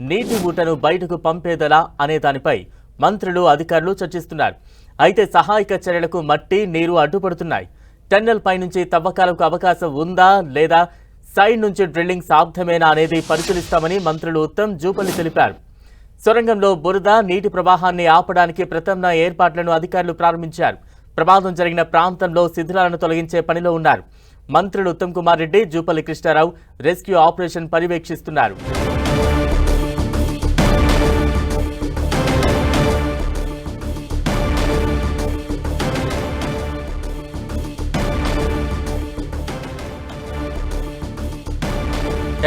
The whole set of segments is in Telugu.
నీటి ఊటను బయటకు పంపేదలా అనే దానిపై మంత్రులు అధికారులు చర్చిస్తున్నారు. అయితే సహాయక చర్యలకు మట్టి నీరు అడ్డుపడుతున్నాయి. టన్నెల్ పై నుంచి తవ్వకాలకు అవకాశం ఉందా లేదా, సైడ్ నుంచి డ్రిల్లింగ్ సాధ్యమేనా అనేది పరిశీలిస్తామని మంత్రులు ఉత్తమ్, జూపల్లి తెలిపారు. సొరంగంలో బురద నీటి ప్రవాహాన్ని ఆపడానికి ప్రత్యామ్నాయ ఏర్పాట్లను అధికారులు ప్రారంభించారు. ప్రమాదం జరిగిన ప్రాంతంలో శిథిలాలను తొలగించే పనిలో ఉన్నారు. మంత్రులు ఉత్తమ్ కుమార్ రెడ్డి, జూపల్లి కృష్ణారావు రెస్క్యూ ఆపరేషన్ పర్యవేక్షిస్తున్నారు.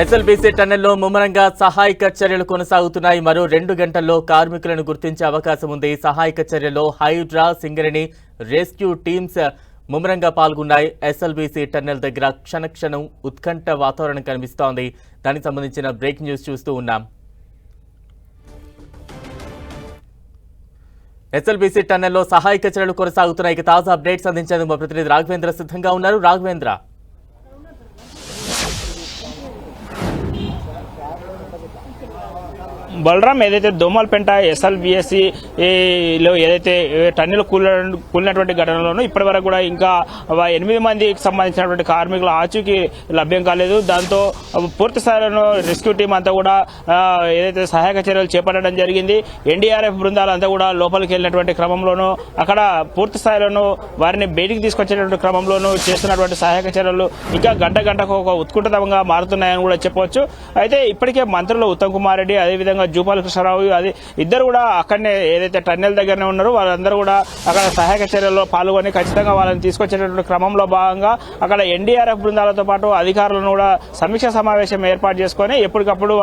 ఎస్ఎల్బీసీ టన్నెల్లో ముమ్మరంగా సహాయక చర్యలు కొనసాగుతున్నాయి. మరో 2 గంటల్లో కార్మికులను గుర్తించే అవకాశం ఉంది. సహాయక చర్యల్లో హైడ్రా, సింగరేణి రెస్క్యూ టీమ్స్ ముమ్మరంగా పాల్గొన్నాయి. ఎస్ఎల్బీసీ టన్నెల్ దగ్గర క్షణక్షణం ఉత్కంఠ వాతావరణం కనిపిస్తోంది. దానికి సంబంధించిన బ్రేకింగ్ న్యూస్ చూస్తూ ఉన్నాం. ఎస్ఎల్బీసీ టన్నెల్లో సహాయక చర్యలు కొనసాగుతున్నాయి. ఇక తాజా అప్డేట్స్ అందించేందుకు మా ప్రతినిధి రాఘవేంద్ర సిద్ధంగా ఉన్నారు. రాఘవేంద్ర, బలరాం, ఏదైతే దోమల్పెంట ఎస్ఎల్బిఎస్సిలో ఏదైతే టన్నెలు కూలినటువంటి ఘటనలోనూ ఇప్పటి వరకు కూడా ఇంకా 8 మందికి సంబంధించినటువంటి కార్మికుల ఆచూకీ లభ్యం కాలేదు. దాంతో పూర్తి స్థాయిలో రెస్క్యూ టీం అంతా కూడా ఏదైతే సహాయక చర్యలు చేపట్టడం జరిగింది. ఎన్డీఆర్ఎఫ్ బృందాలంతా కూడా లోపలికి వెళ్ళినటువంటి క్రమంలోనూ అక్కడ పూర్తి స్థాయిలోనూ వారిని బయటికి తీసుకొచ్చేటువంటి క్రమంలోనూ చేస్తున్నటువంటి సహాయక చర్యలు ఇంకా గంటకు ఒక ఉత్కంఠంగా మారుతున్నాయని కూడా చెప్పవచ్చు. అయితే ఇప్పటికే మంత్రులు ఉత్తమ్ కుమార్ రెడ్డి, అదేవిధంగా జూపల్లి కృష్ణారావు, అది ఇద్దరు కూడా అక్కడనే ఏదైతే టన్నెల్ దగ్గరనే ఉన్నారో వాళ్ళందరూ కూడా అక్కడ సహాయక చర్యల్లో పాల్గొని ఖచ్చితంగా వాళ్ళని తీసుకొచ్చేటటువంటి క్రమంలో భాగంగా అక్కడ ఎన్డీఆర్ఎఫ్ బృందాలతో పాటు అధికారులను కూడా సమీక్ష సమావేశం ఏర్పాటు చేసుకుని ఎప్పటికప్పుడు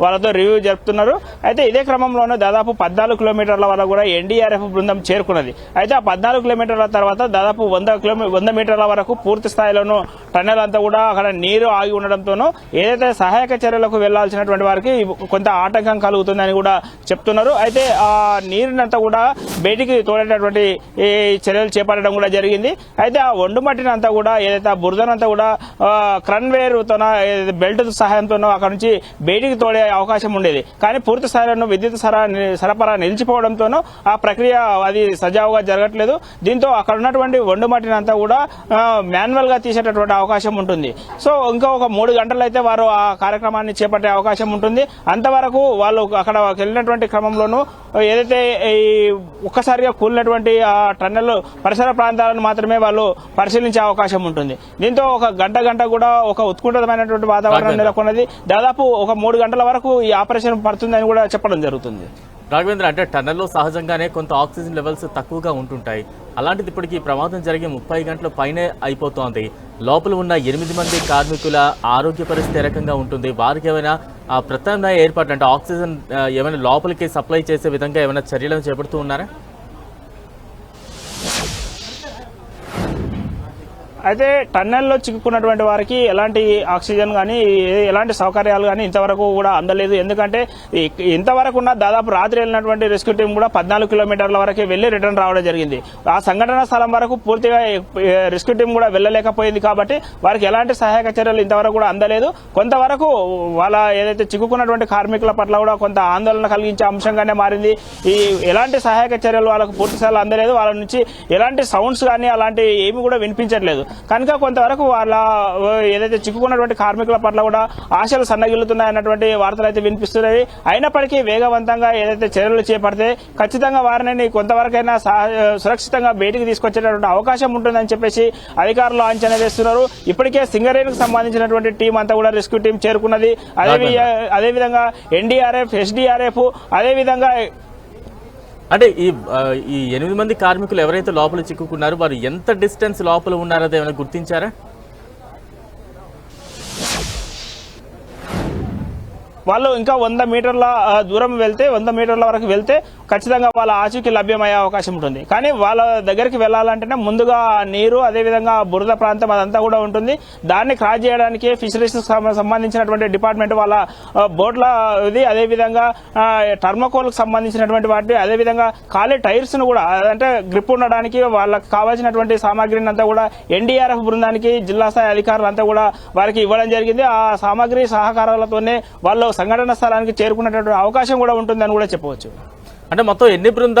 వాళ్ళతో రివ్యూ జరుపుతున్నారు. అయితే ఇదే క్రమంలోనే దాదాపు 14 కిలోమీటర్ల వరకు కూడా ఎన్డీఆర్ఎఫ్ బృందం చేరుకున్నది. అయితే ఆ 14 కిలోమీటర్ల తర్వాత దాదాపు 100 మీటర్ల వరకు పూర్తి స్థాయిలోనూ టన్నెల్ అంతా కూడా అక్కడ నీరు ఆగి ఉండడంతోనూ ఏదైతే సహాయక చర్యలకు వెళ్లాల్సినటువంటి వారికి కొంత ఆటంకం కలుగుతుందని కూడా చెప్తున్నారు. అయితే ఆ నీరునంతా కూడా బయటికి తోడేటటువంటి చర్యలు చేపట్టడం కూడా జరిగింది. అయితే ఆ ఒండుమట్టిని అంతా కూడా ఏదైతే ఆ బురదనంతా కూడా క్రన్వేర్తో బెల్ట్ సహాయంతోనో అక్కడ నుంచి బయటికి తోడే అవకాశం ఉండేది. కానీ పూర్తి స్థాయిలో విద్యుత్ సరఫరా నిలిచిపోవడంతోనూ ఆ ప్రక్రియ అది సజావుగా జరగట్లేదు. దీంతో అక్కడ ఉన్నటువంటి ఒండుమట్టిని అంతా కూడా మాన్యువల్ గా తీసేటటువంటి అవకాశం ఉంటుంది. సో ఇంకా ఒక 3 గంటలు అయితే వారు ఆ కార్యక్రమాన్ని చేపట్టే అవకాశం ఉంటుంది. అంతవరకు వాళ్ళు అక్కడ వెళ్ళినటువంటి క్రమంలోనూ ఏదైతే ఒక్కసారిగా కూలినటువంటి ఆ టన్నెల్ పరిసర ప్రాంతాలను మాత్రమే వాళ్ళు పరిశీలించే అవకాశం ఉంటుంది. దీంతో ఒక గంట కూడా ఒక ఉత్కంఠమైనటువంటి వాతావరణం నెలకొన్నది. దాదాపు ఒక 3 గంటల వరకు ఈ ఆపరేషన్ పడుతుందని కూడా చెప్పడం జరుగుతుంది. రాఘవేంద్ర, అంటే టన్నెల్లో సహజంగానే కొంత ఆక్సిజన్ లెవెల్స్ తక్కువగా ఉంటుంటాయి. అలాంటిది ఇప్పటికీ ప్రమాదం జరిగి 30 గంటల పైనే అయిపోతోంది. లోపల ఉన్న 8 మంది కార్మికుల ఆరోగ్య పరిస్థితి ఏ రకంగా ఉంటుంది? వారికి ఏమైనా ప్రత్యామ్నాయ ఏర్పాట్లు అంటే ఆక్సిజన్ ఏమైనా లోపలికి సప్లై చేసే విధంగా ఏమైనా చర్యలను చేపడుతూ ఉన్నారా? అయితే టన్నెల్లో చిక్కుకున్నటువంటి వారికి ఎలాంటి ఆక్సిజన్ కానీ ఎలాంటి సౌకర్యాలు కానీ ఇంతవరకు కూడా అందలేదు. ఎందుకంటే ఇంతవరకు ఉన్న దాదాపు రాత్రి వెళ్ళినటువంటి రెస్క్యూ టీం కూడా 14 కిలోమీటర్ల వరకే వెళ్లి రిటర్న్ రావడం జరిగింది. ఆ సంఘటన స్థలం వరకు పూర్తిగా రెస్క్యూ టీం కూడా వెళ్ళలేకపోయింది. కాబట్టి వారికి ఎలాంటి సహాయక చర్యలు ఇంతవరకు కూడా అందలేదు. కొంతవరకు వాళ్ళ ఏదైతే చిక్కుకున్నటువంటి కార్మికుల పట్ల కూడా కొంత ఆందోళన కలిగించే అంశంగానే మారింది. ఈ ఎలాంటి సహాయక చర్యలు వాళ్ళకు పూర్తి స్థాయిలో అందలేదు. వాళ్ళ నుంచి ఎలాంటి సౌండ్స్ కానీ అలాంటి ఏమి కూడా వినిపించట్లేదు. కనుక కొంతవరకు వాళ్ళ ఏదైతే చిక్కుకున్నటువంటి కార్మికుల పట్ల కూడా ఆశలు సన్నగిల్లుతున్నాయన్నటువంటి వార్తలు అయితే వినిపిస్తున్నాయి. అయినప్పటికీ వేగవంతంగా ఏదైతే చర్యలు చేపడితే ఖచ్చితంగా వారిని కొంతవరకైనా సురక్షితంగా బయటికి తీసుకొచ్చేటటువంటి అవకాశం ఉంటుందని చెప్పేసి అధికారులు అంచనా వేస్తున్నారు. ఇప్పటికే సింగరేణికి సంబంధించినటువంటి టీం అంతా కూడా రెస్క్యూ టీం చేరుకున్నది. అదేవిధంగా ఎన్డీఆర్ఎఫ్, ఎస్డీఆర్ఎఫ్, అదేవిధంగా అంటే ఈ 8 మంది కార్మికులు ఎవరైతే లోపల చిక్కుకున్నారో వారు ఎంత డిస్టెన్స్ లోపల ఉన్నారో ఏమైనా గుర్తించారా? వాళ్ళు ఇంకా 100 మీటర్ల దూరం వెళ్తే 100 మీటర్ల వరకు వెళ్తే ఖచ్చితంగా వాళ్ళ ఆచూకీ లభ్యమయ్యే అవకాశం ఉంటుంది. కానీ వాళ్ళ దగ్గరికి వెళ్లాలంటేనే ముందుగా నీరు, అదేవిధంగా బురద ప్రాంతం అదంతా కూడా ఉంటుంది. దాన్ని క్రాస్ చేయడానికి ఫిషరీస్ సంబంధించినటువంటి డిపార్ట్మెంట్ వాళ్ళ బోట్ల ఇది, అదేవిధంగా టర్మకోల్ కు సంబంధించినటువంటి వాటి, అదేవిధంగా ఖాళీ టైర్స్ ను కూడా అంటే గ్రిప్ ఉండడానికి వాళ్ళకి కావాల్సినటువంటి సామాగ్రిని అంతా కూడా ఎన్డీఆర్ఎఫ్ బృందానికి జిల్లా స్థాయి అధికారులు అంతా కూడా వారికి ఇవ్వడం జరిగింది. ఆ సామాగ్రి సహకారాలతోనే వాళ్ళు సంఘటన స్థలానికి చేరుకున్నటువంటి అవకాశం కూడా ఉంటుందని కూడా చెప్పవచ్చు. అంటే మొత్తం ఎన్ని బృందాలు